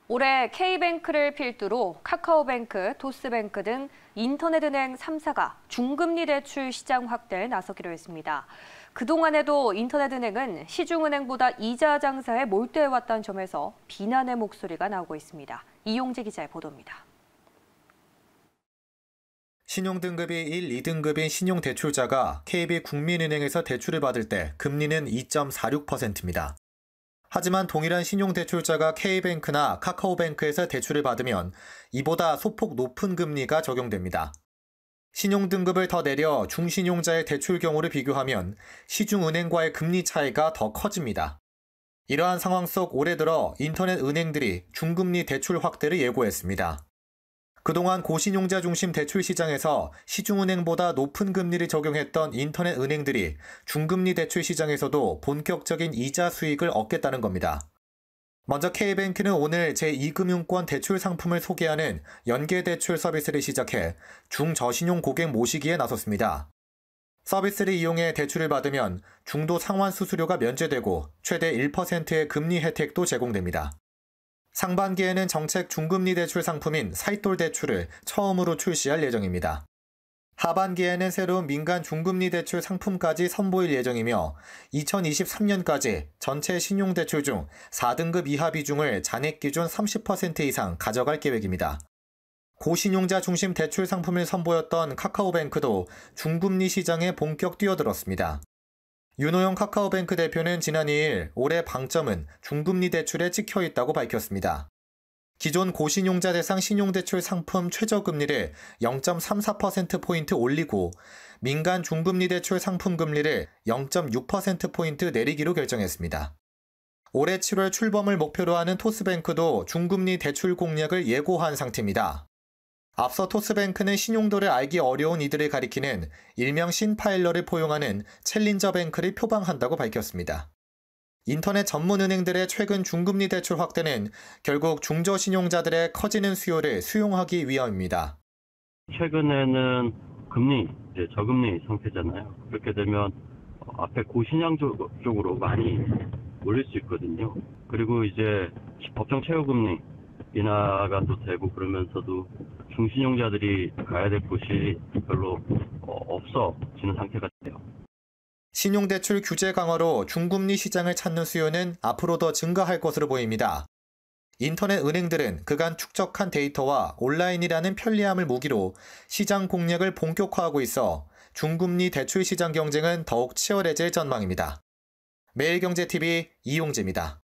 올해 K뱅크를 필두로 카카오뱅크, 토스뱅크 등 인터넷은행 3사가 중금리 대출 시장 확대에 나서기로 했습니다. 그동안에도 인터넷은행은 시중은행보다 이자 장사에 몰두해왔다는 점에서 비난의 목소리가 나오고 있습니다. 이용재 기자의 보도입니다. 신용등급이 1, 2등급인 신용대출자가 KB국민은행에서 대출을 받을 때 금리는 2.46%입니다. 하지만 동일한 신용대출자가 K뱅크나 카카오뱅크에서 대출을 받으면 이보다 소폭 높은 금리가 적용됩니다. 신용등급을 더 내려 중신용자의 대출 경우를 비교하면 시중은행과의 금리 차이가 더 커집니다. 이러한 상황 속 올해 들어 인터넷 은행들이 중금리 대출 확대를 예고했습니다. 그동안 고신용자 중심 대출 시장에서 시중은행보다 높은 금리를 적용했던 인터넷 은행들이 중금리 대출 시장에서도 본격적인 이자 수익을 얻겠다는 겁니다. 먼저 K뱅크는 오늘 제2금융권 대출 상품을 소개하는 연계대출 서비스를 시작해 중저신용 고객 모시기에 나섰습니다. 서비스를 이용해 대출을 받으면 중도 상환 수수료가 면제되고 최대 1%의 금리 혜택도 제공됩니다. 상반기에는 정책 중금리 대출 상품인 사이톨 대출을 처음으로 출시할 예정입니다. 하반기에는 새로운 민간 중금리 대출 상품까지 선보일 예정이며 2023년까지 전체 신용대출 중 4등급 이하 비중을 잔액 기준 30% 이상 가져갈 계획입니다. 고신용자 중심 대출 상품을 선보였던 카카오뱅크도 중금리 시장에 본격 뛰어들었습니다. 윤호영 카카오뱅크 대표는 지난 2일 올해 방점은 중금리 대출에 찍혀 있다고 밝혔습니다. 기존 고신용자 대상 신용대출 상품 최저금리를 0.34%포인트 올리고 민간 중금리 대출 상품 금리를 0.6%포인트 내리기로 결정했습니다. 올해 7월 출범을 목표로 하는 토스뱅크도 중금리 대출 공략을 예고한 상태입니다. 앞서 토스뱅크는 신용도를 알기 어려운 이들을 가리키는 일명 신파일러를 포용하는 챌린저 뱅크를 표방한다고 밝혔습니다. 인터넷 전문 은행들의 최근 중금리 대출 확대는 결국 중저신용자들의 커지는 수요를 수용하기 위함입니다. 최근에는 금리, 저금리 상태잖아요. 그렇게 되면 앞에 고신용 쪽으로 많이 몰릴 수 있거든요. 그리고 이제 법정 최고금리 인하가 또 되고 그러면서도 중신용자들이 가야 될 곳이 별로 없어지는 상태가 돼요. 신용대출 규제 강화로 중금리 시장을 찾는 수요는 앞으로 더 증가할 것으로 보입니다. 인터넷 은행들은 그간 축적한 데이터와 온라인이라는 편리함을 무기로 시장 공략을 본격화하고 있어 중금리 대출 시장 경쟁은 더욱 치열해질 전망입니다. 매일경제TV 이용재입니다.